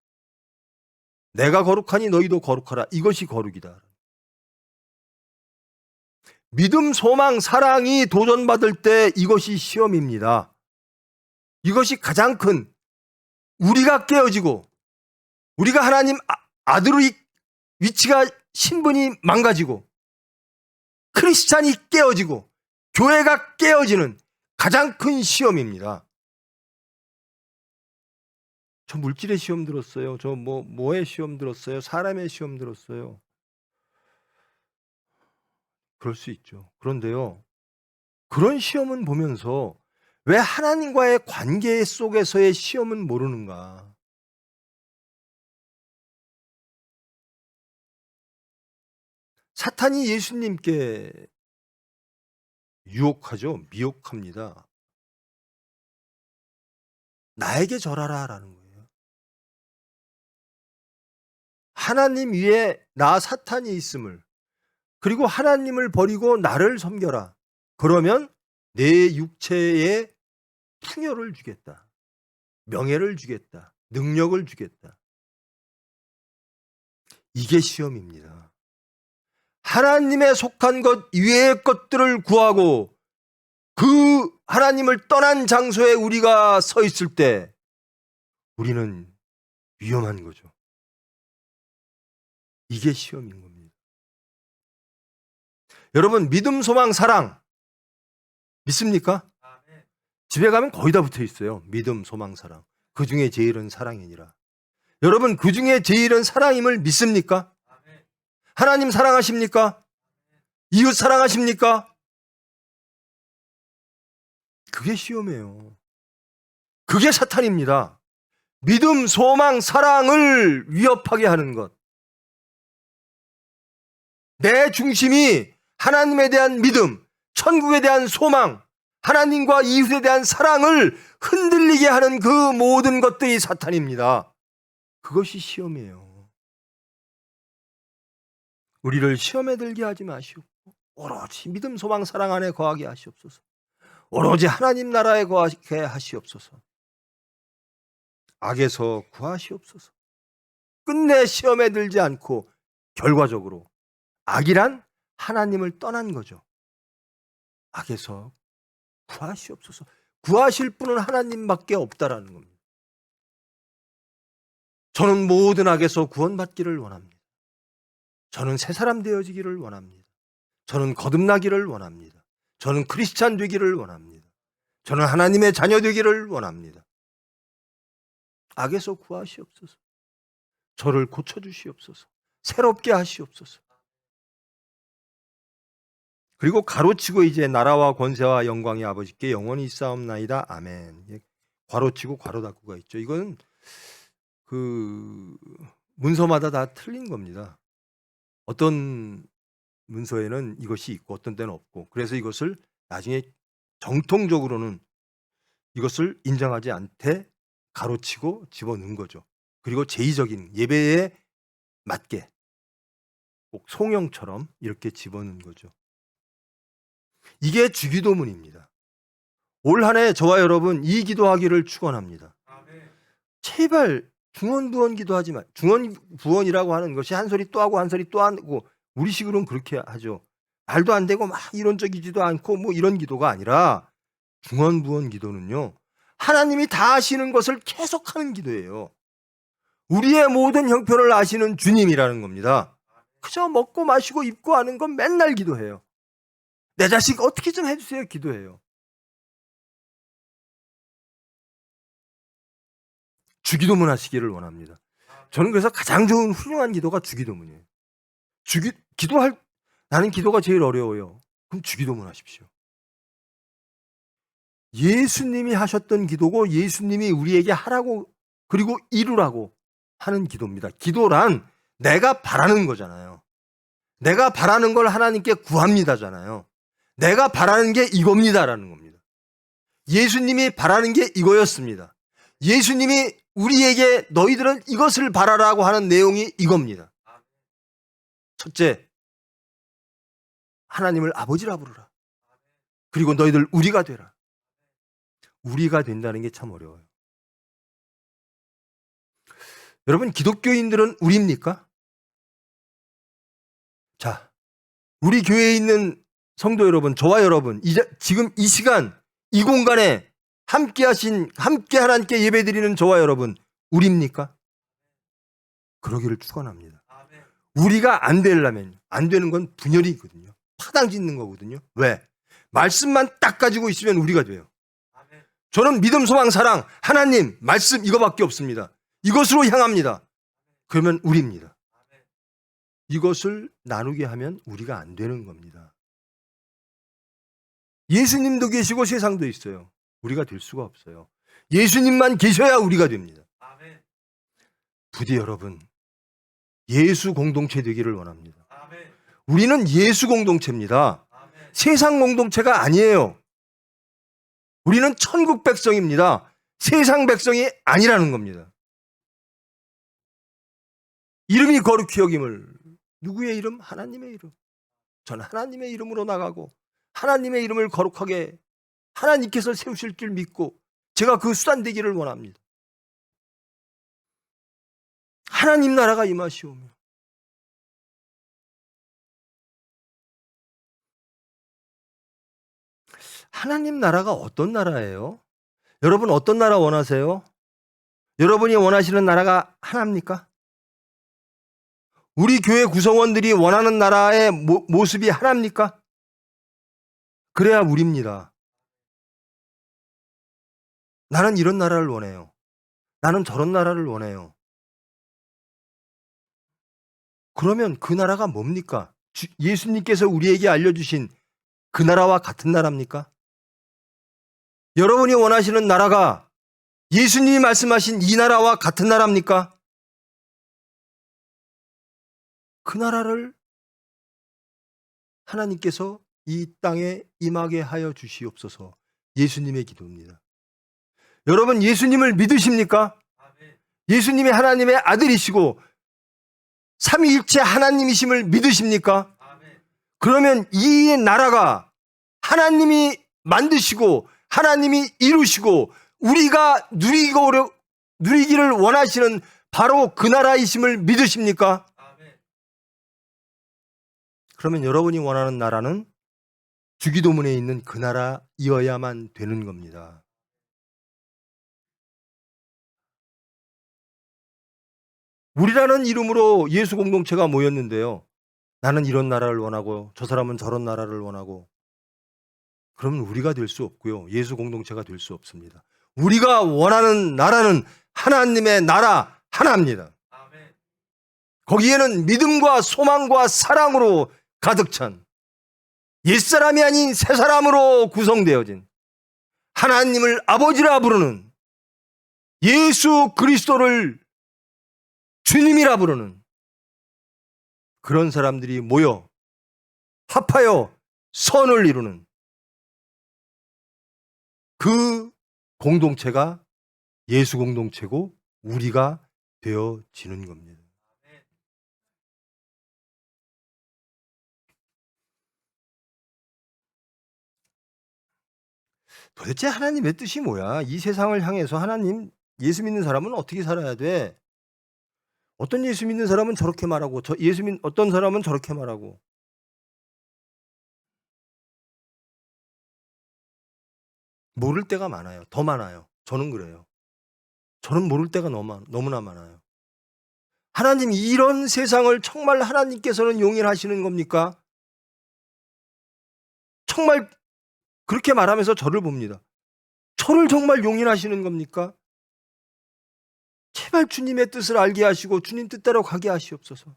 내가 거룩하니 너희도 거룩하라. 이것이 거룩이다. 믿음, 소망, 사랑이 도전받을 때 이것이 시험입니다. 이것이 가장 큰, 우리가 깨어지고 우리가 하나님 아들의 위치가, 신분이 망가지고 크리스찬이 깨어지고 교회가 깨어지는 가장 큰 시험입니다. 저 물질의 시험 들었어요. 저 뭐의 시험 들었어요. 사람의 시험 들었어요. 그럴 수 있죠. 그런데요, 그런 시험은 보면서 왜 하나님과의 관계 속에서의 시험은 모르는가? 사탄이 예수님께 유혹하죠. 미혹합니다. 나에게 절하라 라는 거예요. 하나님 위에 나 사탄이 있음을, 그리고 하나님을 버리고 나를 섬겨라. 그러면 내 육체에 풍요를 주겠다. 명예를 주겠다. 능력을 주겠다. 이게 시험입니다. 하나님에 속한 것 이외의 것들을 구하고 그 하나님을 떠난 장소에 우리가 서 있을 때 우리는 위험한 거죠. 이게 시험인 겁니다. 여러분, 믿음, 소망, 사랑 믿습니까? 집에 가면 거의 다 붙어 있어요. 믿음, 소망, 사랑. 그 중에 제일은 사랑이니라. 여러분, 그 중에 제일은 사랑임을 믿습니까? 하나님 사랑하십니까? 이웃 사랑하십니까? 그게 시험이에요. 그게 사탄입니다. 믿음, 소망, 사랑을 위협하게 하는 것. 내 중심이 하나님에 대한 믿음, 천국에 대한 소망, 하나님과 이웃에 대한 사랑을 흔들리게 하는 그 모든 것들이 사탄입니다. 그것이 시험이에요. 우리를 시험에 들게 하지 마시옵고 오로지 믿음, 소망, 사랑 안에 거하게 하시옵소서. 오로지 하나님 나라에 거하게 하시옵소서. 악에서 구하시옵소서. 끝내 시험에 들지 않고 결과적으로 악이란 하나님을 떠난 거죠. 악에서 구하시옵소서. 구하실 분은 하나님밖에 없다라는 겁니다. 저는 모든 악에서 구원받기를 원합니다. 저는 새 사람 되어지기를 원합니다. 저는 거듭나기를 원합니다. 저는 크리스찬 되기를 원합니다. 저는 하나님의 자녀 되기를 원합니다. 악에서 구하시옵소서. 저를 고쳐주시옵소서. 새롭게 하시옵소서. 그리고 가로치고 이제 나라와 권세와 영광이 아버지께 영원히 있사옵나이다. 아멘. 괄호치고 괄호 닫고가 있죠. 이건 그 문서마다 다 틀린 겁니다. 어떤 문서에는 이것이 있고 어떤 데는 없고, 그래서 이것을 나중에 정통적으로는 이것을 인정하지 않되 가로치고 집어넣은 거죠. 그리고 제의적인 예배에 맞게 꼭 송영처럼 이렇게 집어넣은 거죠. 이게 주기도문입니다. 올 한 해 저와 여러분 이 기도하기를 축원합니다. 제발 중언부언 기도하지 마. 중언부언이라고 하는 것이 한 소리 또 하고 한 소리 또 하고, 우리식으로는 그렇게 하죠. 말도 안 되고 막 이론적이지도 않고 뭐 이런 기도가 아니라, 중언부언 기도는요, 하나님이 다 아시는 것을 계속하는 기도예요. 우리의 모든 형편을 아시는 주님이라는 겁니다. 그저 먹고 마시고 입고 하는 건 맨날 기도해요. 내 자식 어떻게 좀 해주세요 기도해요. 주기도문 하시기를 원합니다. 저는 그래서 가장 좋은 훌륭한 기도가 주기도문이에요. 나는 기도가 제일 어려워요. 그럼 주기도문 하십시오. 예수님이 하셨던 기도고 예수님이 우리에게 하라고 그리고 이루라고 하는 기도입니다. 기도란 내가 바라는 거잖아요. 내가 바라는 걸 하나님께 구합니다잖아요. 내가 바라는 게 이겁니다라는 겁니다. 예수님이 바라는 게 이거였습니다. 예수님이 우리에게 너희들은 이것을 바라라고 하는 내용이 이겁니다. 첫째, 하나님을 아버지라 부르라. 그리고 너희들 우리가 되라. 우리가 된다는 게 참 어려워요. 여러분, 기독교인들은 우리입니까? 자, 우리 교회에 있는 성도 여러분, 저와 여러분, 지금 이 시간, 이 공간에 함께 하나님께 예배드리는 저와 여러분, 우리입니까? 그러기를 축원합니다. 우리가 안 되려면, 안 되는 건 분열이거든요. 파당 짓는 거거든요. 왜? 말씀만 딱 가지고 있으면 우리가 돼요. 저는 믿음, 소망, 사랑, 하나님, 말씀 이거밖에 없습니다. 이것으로 향합니다. 그러면 우리입니다. 이것을 나누게 하면 우리가 안 되는 겁니다. 예수님도 계시고 세상도 있어요. 우리가 될 수가 없어요. 예수님만 계셔야 우리가 됩니다. 부디 여러분, 예수 공동체 되기를 원합니다. 우리는 예수 공동체입니다. 세상 공동체가 아니에요. 우리는 천국 백성입니다. 세상 백성이 아니라는 겁니다. 이름이 거룩히 여김을, 누구의 이름? 하나님의 이름. 저는 하나님의 이름으로 나가고 하나님의 이름을 거룩하게 하나님께서 세우실 줄 믿고 제가 그 수단 되기를 원합니다. 하나님 나라가 임하시오며 하나님 나라가 어떤 나라예요? 여러분 어떤 나라 원하세요? 여러분이 원하시는 나라가 하나입니까? 우리 교회 구성원들이 원하는 나라의 모습이 하나입니까? 그래야 우리입니다. 나는 이런 나라를 원해요. 나는 저런 나라를 원해요. 그러면 그 나라가 뭡니까? 예수님께서 우리에게 알려주신 그 나라와 같은 나라입니까? 여러분이 원하시는 나라가 예수님이 말씀하신 이 나라와 같은 나라입니까? 그 나라를 하나님께서 이 땅에 임하게 하여 주시옵소서. 예수님의 기도입니다. 여러분 예수님을 믿으십니까? 예수님이 하나님의 아들이시고 삼위일체 하나님이심을 믿으십니까? 그러면 이 나라가 하나님이 만드시고 하나님이 이루시고 우리가 누리기를 원하시는 바로 그 나라이심을 믿으십니까? 그러면 여러분이 원하는 나라는 주기도문에 있는 그 나라이어야만 되는 겁니다. 우리라는 이름으로 예수 공동체가 모였는데요. 나는 이런 나라를 원하고 저 사람은 저런 나라를 원하고 그러면 우리가 될 수 없고요. 예수 공동체가 될 수 없습니다. 우리가 원하는 나라는 하나님의 나라 하나입니다. 거기에는 믿음과 소망과 사랑으로 가득 찬 옛사람이 아닌 새사람으로 구성되어진 하나님을 아버지라 부르는 예수 그리스도를 주님이라 부르는 그런 사람들이 모여 합하여 선을 이루는 그 공동체가 예수 공동체고 우리가 되어지는 겁니다. 도대체 하나님의 뜻이 뭐야? 이 세상을 향해서 하나님 예수 믿는 사람은 어떻게 살아야 돼? 어떤 예수 믿는 사람은 저렇게 말하고 어떤 사람은 저렇게 말하고 모를 때가 많아요. 더 많아요. 저는 그래요. 저는 모를 때가 너무나 많아요. 하나님 이런 세상을 정말 하나님께서는 용인하시는 겁니까? 정말 그렇게 말하면서 저를 봅니다. 저를 정말 용인하시는 겁니까? 제발 주님의 뜻을 알게 하시고 주님 뜻대로 가게 하시옵소서.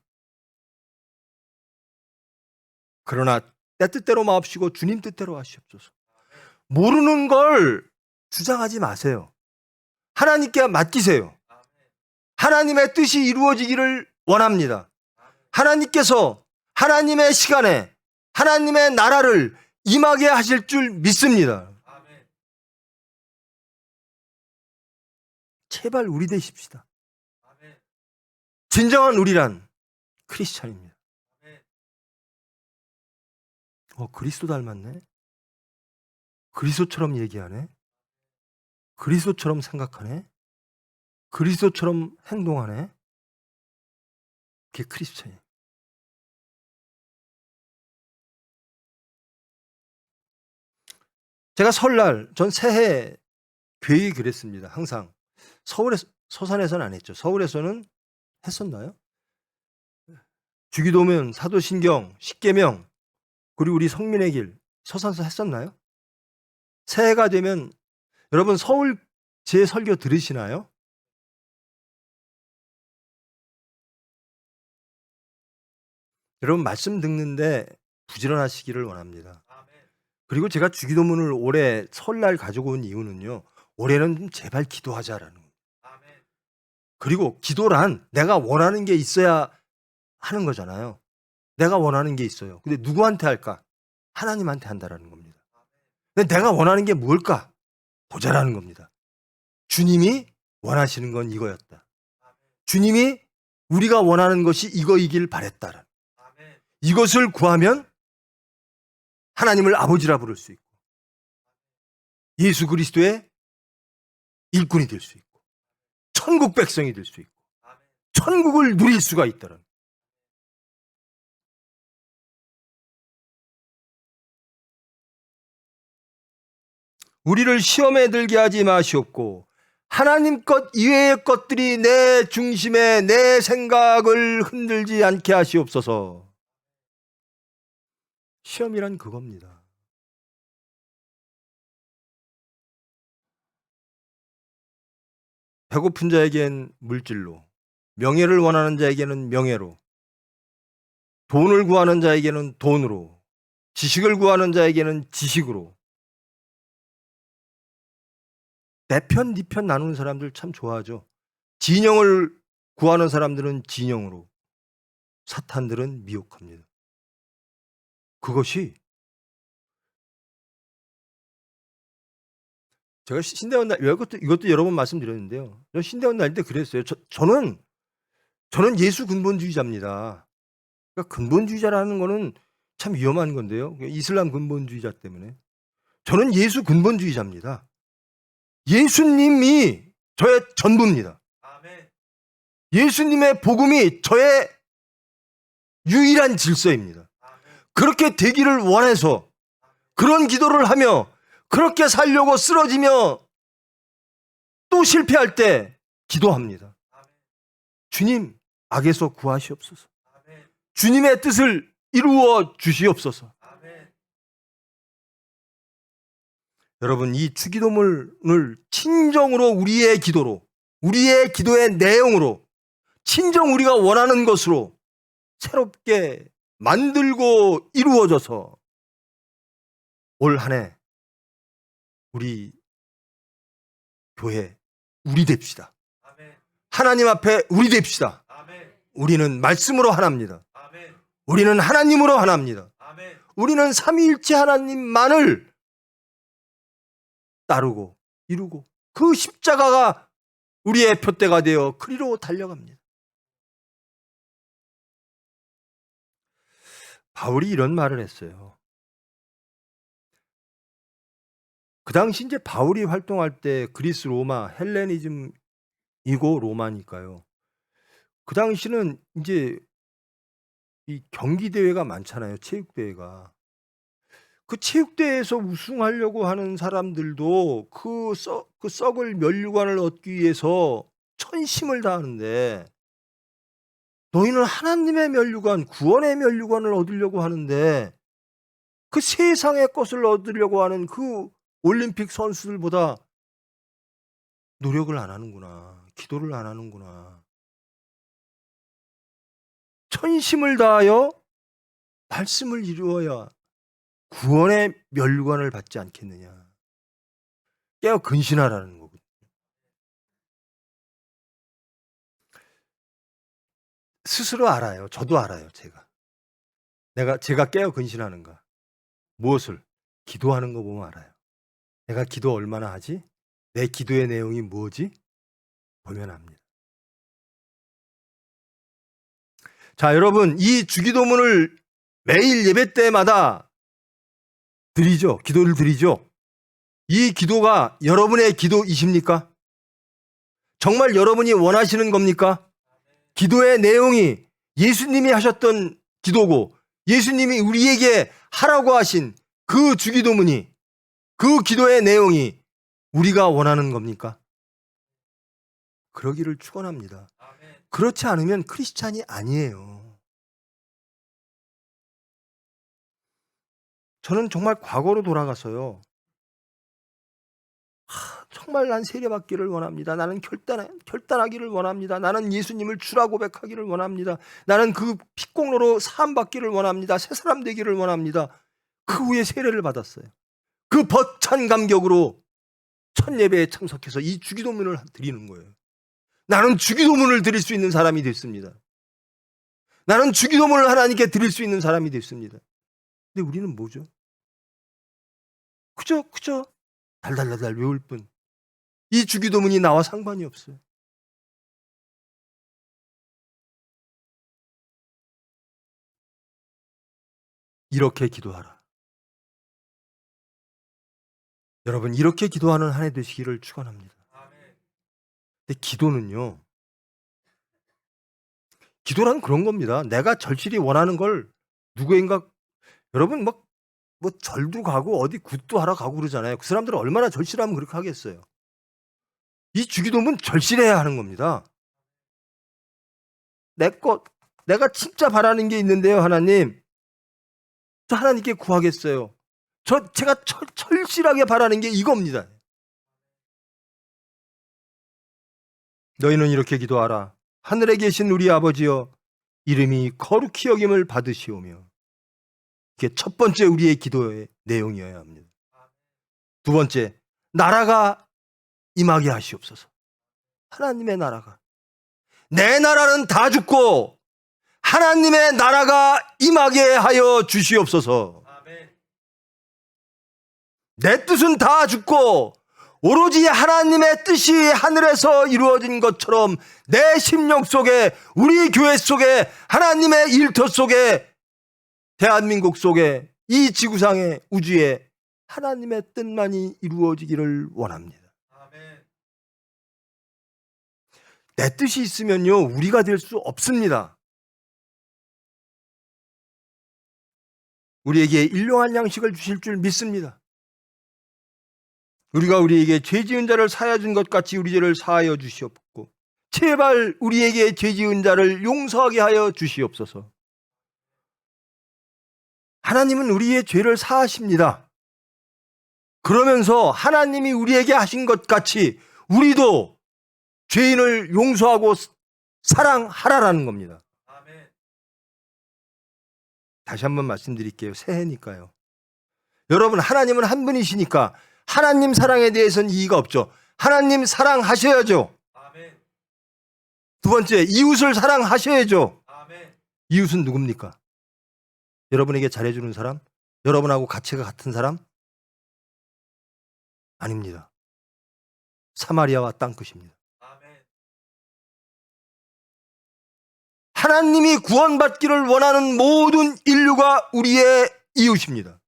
그러나 내 뜻대로 마옵시고 주님 뜻대로 하시옵소서. 모르는 걸 주장하지 마세요. 하나님께 맡기세요. 하나님의 뜻이 이루어지기를 원합니다. 하나님께서 하나님의 시간에 하나님의 나라를 임하게 하실 줄 믿습니다. 제발 우리 되십시다. 진정한 우리란 크리스찬입니다. 그리스도 닮았네. 그리스도처럼 얘기하네. 그리스도처럼 생각하네. 그리스도처럼 행동하네. 그게 크리스찬이에요. 제가 설날, 전 새해 계획이 그랬습니다. 항상 서산에서는 안 했죠. 서울에서는 했었나요? 주기도문, 사도신경, 십계명, 그리고 우리 성민의 길, 서산서 했었나요? 새해가 되면 여러분 서울 제 설교 들으시나요? 여러분 말씀 듣는데 부지런하시기를 원합니다. 그리고 제가 주기도문을 올해 설날 가지고 온 이유는요. 올해는 좀 제발 기도하자라는 거예요. 그리고 기도란 내가 원하는 게 있어야 하는 거잖아요. 내가 원하는 게 있어요. 근데 누구한테 할까? 하나님한테 한다라는 겁니다. 근데 내가 원하는 게 뭘까? 보자라는 겁니다. 주님이 원하시는 건 이거였다. 주님이 우리가 원하는 것이 이거이길 바랬다. 이것을 구하면 하나님을 아버지라 부를 수 있고 예수 그리스도의 일꾼이 될 수 있고 천국 백성이 될 수 있고 천국을 누릴 수가 있다는. 우리를 시험에 들게 하지 마시옵고 하나님 것 이외의 것들이 내 중심에 내 생각을 흔들지 않게 하시옵소서. 시험이란 그겁니다. 배고픈 자에겐 물질로, 명예를 원하는 자에게는 명예로, 돈을 구하는 자에게는 돈으로, 지식을 구하는 자에게는 지식으로. 내 편, 네 편 나누는 사람들 참 좋아하죠. 진영을 구하는 사람들은 진영으로, 사탄들은 미혹합니다. 그것이 제가 신대원 날 이것도 여러 번 말씀드렸는데요. 신대원 날 때 그랬어요. 저는 예수 근본주의자입니다. 그러니까 근본주의자라는 거는 참 위험한 건데요. 이슬람 근본주의자 때문에. 저는 예수 근본주의자입니다. 예수님이 저의 전부입니다. 예수님의 복음이 저의 유일한 질서입니다. 그렇게 되기를 원해서 그런 기도를 하며 그렇게 살려고 쓰러지며 또 실패할 때 기도합니다. 주님, 악에서 구하시옵소서. 주님의 뜻을 이루어 주시옵소서. 여러분, 이 주기도문을 친정으로 우리의 기도로, 우리의 기도의 내용으로, 친정 우리가 원하는 것으로 새롭게 만들고 이루어져서 올 한 해 우리 교회 우리 됩시다. 하나님 앞에 우리 됩시다. 우리는 말씀으로 하나입니다. 우리는 하나님으로 하나입니다. 우리는 삼위일체 하나님만을 따르고 이루고 그 십자가가 우리의 표대가 되어 그리로 달려갑니다. 바울이 이런 말을 했어요. 그 당시 이제 바울이 활동할 때 그리스 로마 헬레니즘이고 로마니까요. 그 당시는 이제 이 경기 대회가 많잖아요. 체육 대회가. 그 체육대회에서 우승하려고 하는 사람들도 그 썩을 면류관을 얻기 위해서 천심을 다하는데 너희는 하나님의 면류관, 구원의 면류관을 얻으려고 하는데 그 세상의 것을 얻으려고 하는 그 올림픽 선수들보다 노력을 안 하는구나. 기도를 안 하는구나. 천심을 다하여 말씀을 이루어야 구원의 멸관을 받지 않겠느냐. 깨어 근신하라는 거거든요. 스스로 알아요. 저도 알아요. 제가 깨어 근신하는가. 무엇을? 기도하는 거 보면 알아요. 내가 기도 얼마나 하지? 내 기도의 내용이 뭐지? 보면 압니다. 자, 여러분, 이 주기도문을 매일 예배 때마다 드리죠. 기도를 드리죠. 이 기도가 여러분의 기도이십니까? 정말 여러분이 원하시는 겁니까? 기도의 내용이 예수님이 하셨던 기도고 예수님이 우리에게 하라고 하신 그 주기도문이, 그 기도의 내용이 우리가 원하는 겁니까? 그러기를 축원합니다. 그렇지 않으면 크리스찬이 아니에요. 저는 정말 과거로 돌아가서요. 정말 난 세례받기를 원합니다. 나는 결단하기를 원합니다. 나는 예수님을 주라 고백하기를 원합니다. 나는 그 핏공로로 사함받기를 원합니다. 새 사람 되기를 원합니다. 그 후에 세례를 받았어요. 그 벅찬 감격으로 첫 예배에 참석해서 이 주기도문을 드리는 거예요. 나는 주기도문을 드릴 수 있는 사람이 됐습니다. 나는 주기도문을 하나님께 드릴 수 있는 사람이 됐습니다. 근데 우리는 뭐죠? 그저 달달달달 외울 뿐. 이 주기도문이 나와 상관이 없어요. 이렇게 기도하라. 여러분, 이렇게 기도하는 한 해 되시기를 축원합니다. 근데 기도는요, 기도란 그런 겁니다. 내가 절실히 원하는 걸 누구인가, 여러분 뭐 절도 가고 어디 굿도 하러 가고 그러잖아요. 그 사람들은 얼마나 절실하면 그렇게 하겠어요. 이 주기도문 절실해야 하는 겁니다. 내가 진짜 바라는 게 있는데요, 하나님. 저 하나님께 구하겠어요. 제가 절실하게 바라는 게 이겁니다. 너희는 이렇게 기도하라. 하늘에 계신 우리 아버지여, 이름이 거룩히 여김을 받으시오며. 이게 첫 번째 우리의 기도의 내용이어야 합니다. 두 번째, 나라가 임하게 하시옵소서. 하나님의 나라가. 내 나라는 다 죽고 하나님의 나라가 임하게 하여 주시옵소서. 내 뜻은 다 죽고 오로지 하나님의 뜻이 하늘에서 이루어진 것처럼 내 심령 속에, 우리 교회 속에, 하나님의 일터 속에, 대한민국 속에, 이 지구상의 우주에 하나님의 뜻만이 이루어지기를 원합니다. 내 뜻이 있으면요, 우리가 될 수 없습니다. 우리에게 일용할 양식을 주실 줄 믿습니다. 우리가 우리에게 죄 지은 자를 사하여 준 것 같이 우리 죄를 사하여 주시옵고 제발 우리에게 죄 지은 자를 용서하게 하여 주시옵소서. 하나님은 우리의 죄를 사하십니다. 그러면서 하나님이 우리에게 하신 것 같이 우리도 죄인을 용서하고 사랑하라라는 겁니다. 다시 한번 말씀드릴게요. 새해니까요. 여러분, 하나님은 한 분이시니까 하나님 사랑에 대해서는 이의가 없죠. 하나님 사랑하셔야죠. 두 번째, 이웃을 사랑하셔야죠. 이웃은 누굽니까? 여러분에게 잘해주는 사람? 여러분하고 가치가 같은 사람? 아닙니다. 사마리아와 땅끝입니다. 하나님이 구원받기를 원하는 모든 인류가 우리의 이웃입니다.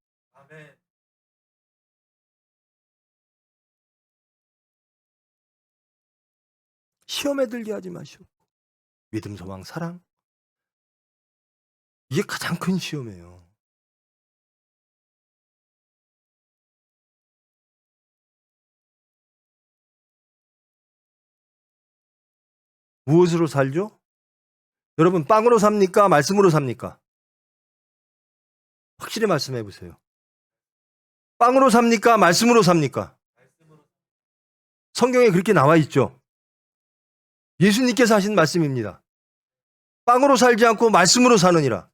시험에 들게 하지 마시오. 믿음, 소망, 사랑. 이게 가장 큰 시험이에요. 무엇으로 살죠? 여러분, 빵으로 삽니까? 말씀으로 삽니까? 확실히 말씀해 보세요. 빵으로 삽니까? 말씀으로 삽니까? 성경에 그렇게 나와 있죠. 예수님께서 하신 말씀입니다. 빵으로 살지 않고 말씀으로 사느니라.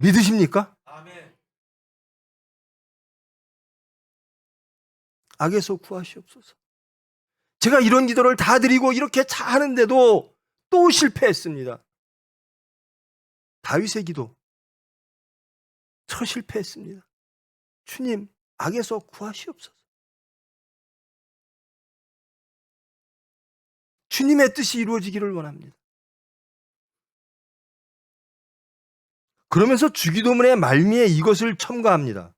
믿으십니까? 아멘. 악에서 구하시옵소서. 제가 이런 기도를 다 드리고 이렇게 잘 하는데도 또 실패했습니다. 다윗의 기도. 저 실패했습니다. 주님, 악에서 구하시옵소서. 주님의 뜻이 이루어지기를 원합니다. 그러면서 주기도문의 말미에 이것을 첨가합니다.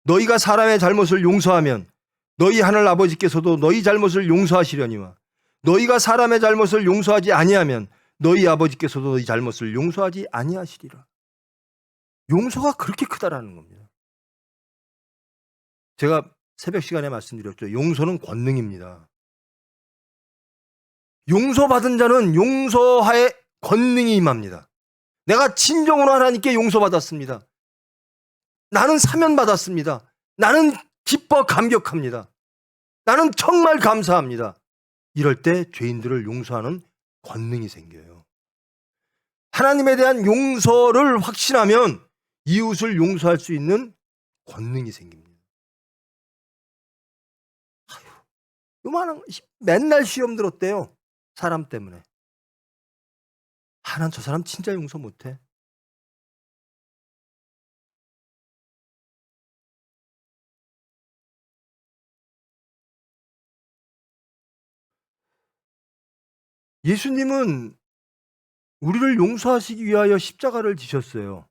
너희가 사람의 잘못을 용서하면 너희 하늘 아버지께서도 너희 잘못을 용서하시려니와 너희가 사람의 잘못을 용서하지 아니하면 너희 아버지께서도 너희 잘못을 용서하지 아니하시리라. 용서가 그렇게 크다라는 겁니다. 제가 새벽 시간에 말씀드렸죠. 용서는 권능입니다. 용서받은 자는 용서하의 권능이 임합니다. 내가 진정으로 하나님께 용서받았습니다. 나는 사면받았습니다. 나는 기뻐 감격합니다. 나는 정말 감사합니다. 이럴 때 죄인들을 용서하는 권능이 생겨요. 하나님에 대한 용서를 확신하면 이웃을 용서할 수 있는 권능이 생깁니다. 아유, 요만한 맨날 시험 들었대요. 사람 때문에. 난 저 사람 진짜 용서 못해. 예수님은 우리를 용서하시기 위하여 십자가를 지셨어요.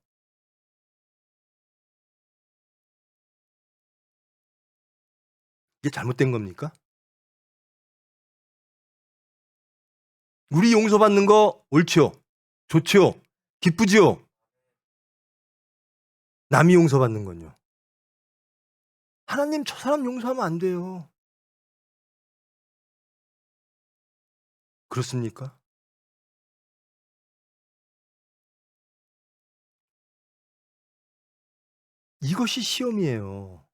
이게 잘못된 겁니까? 우리 용서받는 거 옳지요? 좋지요? 기쁘지요? 남이 용서받는 건요. 하나님, 저 사람 용서하면 안 돼요. 그렇습니까? 이것이 시험이에요.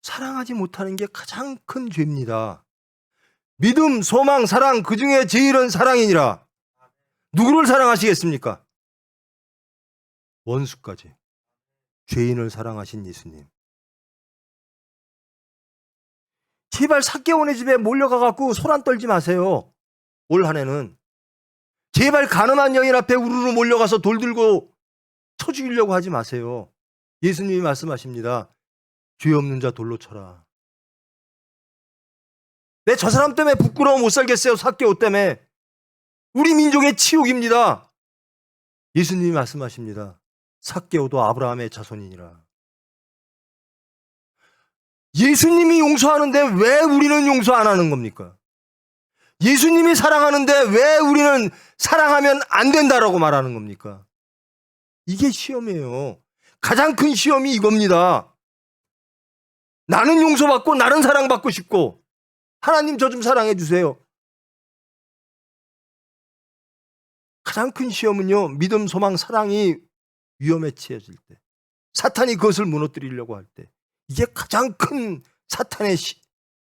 사랑하지 못하는 게 가장 큰 죄입니다. 믿음, 소망, 사랑, 그 중에 제일은 사랑이니라. 누구를 사랑하시겠습니까? 원수까지. 죄인을 사랑하신 예수님. 제발 삭개오네 집에 몰려가갖고 소란 떨지 마세요. 올 한해는. 제발 가늠한 여인 앞에 우르르 몰려가서 돌 들고 쳐 죽이려고 하지 마세요. 예수님이 말씀하십니다. 죄 없는 자 돌로 쳐라. 내 저 사람 때문에 부끄러워 못 살겠어요. 삭개오 때문에. 우리 민족의 치욕입니다. 예수님이 말씀하십니다. 삭개오도 아브라함의 자손이니라. 예수님이 용서하는데 왜 우리는 용서 안 하는 겁니까? 예수님이 사랑하는데 왜 우리는 사랑하면 안 된다라고 말하는 겁니까? 이게 시험이에요. 가장 큰 시험이 이겁니다. 나는 용서받고 나는 사랑받고 싶고 하나님 저 좀 사랑해 주세요. 가장 큰 시험은요. 믿음, 소망, 사랑이 위험에 처해질 때, 사탄이 그것을 무너뜨리려고 할 때, 이게 가장 큰 사탄의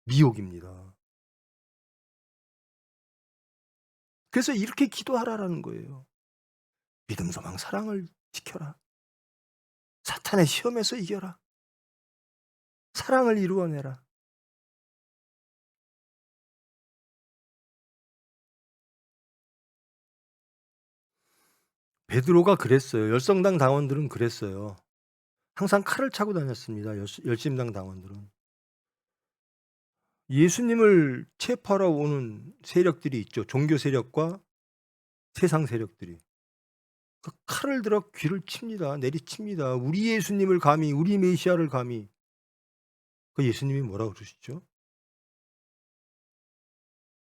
미혹입니다. 그래서 이렇게 기도하라라는 거예요. 믿음, 소망, 사랑을 지켜라. 사탄의 시험에서 이겨라. 사랑을 이루어내라. 베드로가 그랬어요. 열성당 당원들은 그랬어요. 항상 칼을 차고 다녔습니다. 열심당 당원들은. 예수님을 체포하러 오는 세력들이 있죠. 종교 세력과 세상 세력들이. 그 칼을 들어 귀를 칩니다. 내리칩니다. 우리 예수님을 감히, 우리 메시아를 감히. 그 예수님이 뭐라 그러시죠?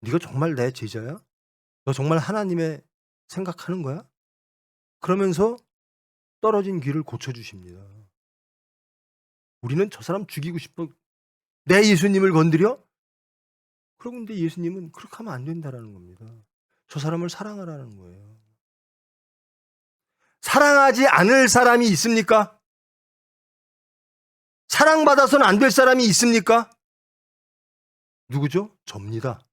네가 정말 내 제자야? 너 정말 하나님의 생각하는 거야? 그러면서 떨어진 귀를 고쳐주십니다. 우리는 저 사람 죽이고 싶어. 내 예수님을 건드려? 그런데 예수님은 그렇게 하면 안 된다라는 겁니다. 저 사람을 사랑하라는 거예요. 사랑하지 않을 사람이 있습니까? 사랑받아서는 안 될 사람이 있습니까? 누구죠? 접니다.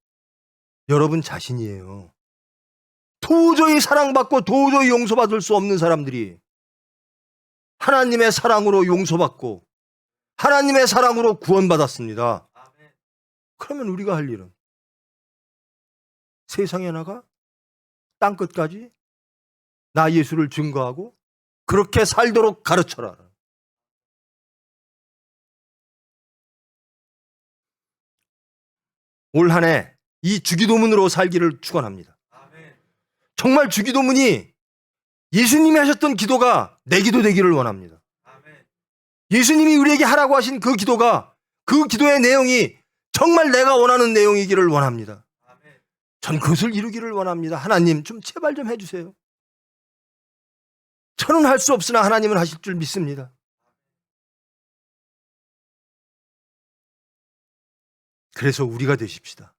여러분 자신이에요. 도저히 사랑받고 도저히 용서받을 수 없는 사람들이 하나님의 사랑으로 용서받고 하나님의 사랑으로 구원받았습니다. 그러면 우리가 할 일은 세상에 나가 땅끝까지 나 예수를 증거하고 그렇게 살도록 가르쳐라. 올 한 해 이 주기도문으로 살기를 축원합니다. 정말 주기도문이 예수님이 하셨던 기도가 내 기도 되기를 원합니다. 예수님이 우리에게 하라고 하신 그 기도가, 그 기도의 내용이 정말 내가 원하는 내용이기를 원합니다. 전 그것을 이루기를 원합니다. 하나님 좀 제발 좀 해주세요. 저는 할 수 없으나 하나님은 하실 줄 믿습니다. 그래서 우리가 되십시다.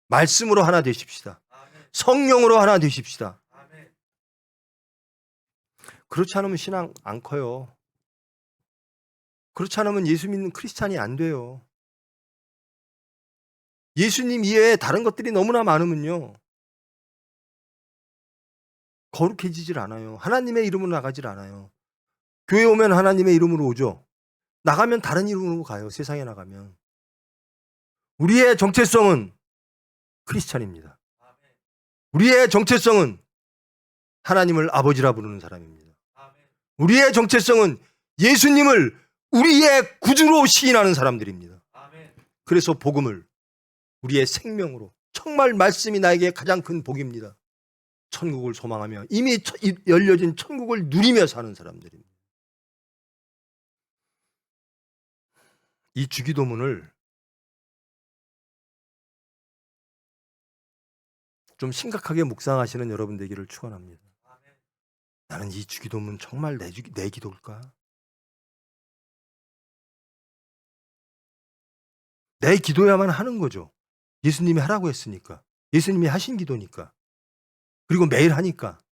말씀으로 하나 되십시다. 성령으로 하나 되십시다. 그렇지 않으면 신앙 안 커요. 그렇지 않으면 예수 믿는 크리스찬이 안 돼요. 예수님 이외에 다른 것들이 너무나 많으면요, 거룩해지질 않아요. 하나님의 이름으로 나가질 않아요. 교회 오면 하나님의 이름으로 오죠. 나가면 다른 이름으로 가요. 세상에 나가면. 우리의 정체성은 크리스찬입니다. 우리의 정체성은 하나님을 아버지라 부르는 사람입니다. 우리의 정체성은 예수님을 우리의 구주로 시인하는 사람들입니다. 그래서 복음을 우리의 생명으로, 정말 말씀이 나에게 가장 큰 복입니다. 천국을 소망하며 이미 열려진 천국을 누리며 사는 사람들입니다. 이 주기도문을 좀 심각하게 묵상하시는 여러분 되기를 축원합니다. 나는 이 주기도문 정말 내 기도일까? 내 기도야만 하는 거죠. 예수님이 하라고 했으니까. 예수님이 하신 기도니까. 그리고 매일 하니까.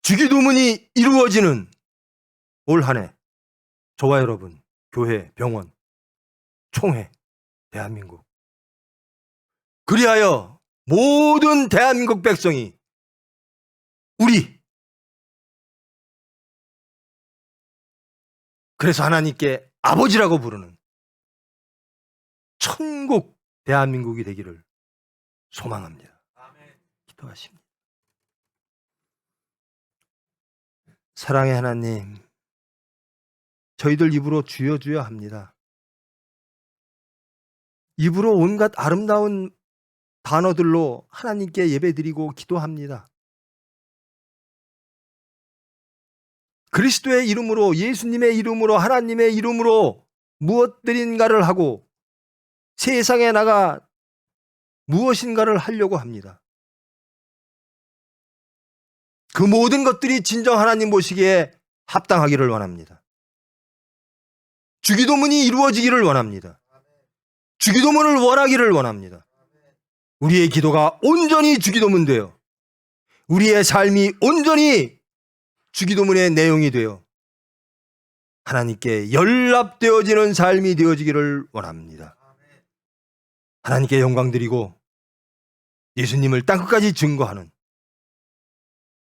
주기도문이 이루어지는 올 한 해, 저와 여러분, 교회, 병원, 총회, 대한민국, 그리하여 모든 대한민국 백성이 우리, 그래서 하나님께 아버지라고 부르는 천국 대한민국이 되기를 소망합니다. 기도하십니다. 사랑의 하나님, 저희들 입으로 주여 주여 합니다. 입으로 온갖 아름다운 단어들로 하나님께 예배드리고 기도합니다. 그리스도의 이름으로, 예수님의 이름으로, 하나님의 이름으로 무엇들인가를 하고 세상에 나가 무엇인가를 하려고 합니다. 그 모든 것들이 진정 하나님 보시기에 합당하기를 원합니다. 주기도문이 이루어지기를 원합니다. 주기도문을 원하기를 원합니다. 우리의 기도가 온전히 주기도문 되어, 우리의 삶이 온전히 주기도문의 내용이 되어 하나님께 연합되어지는 삶이 되어지기를 원합니다. 하나님께 영광 드리고 예수님을 땅끝까지 증거하는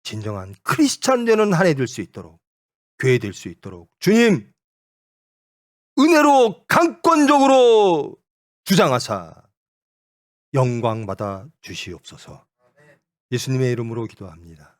진정한 크리스찬 되는 한 해 될 수 있도록, 교회 될 수 있도록 주님 은혜로 강권적으로 주장하사 영광 받아 주시옵소서. 예수님의 이름으로 기도합니다.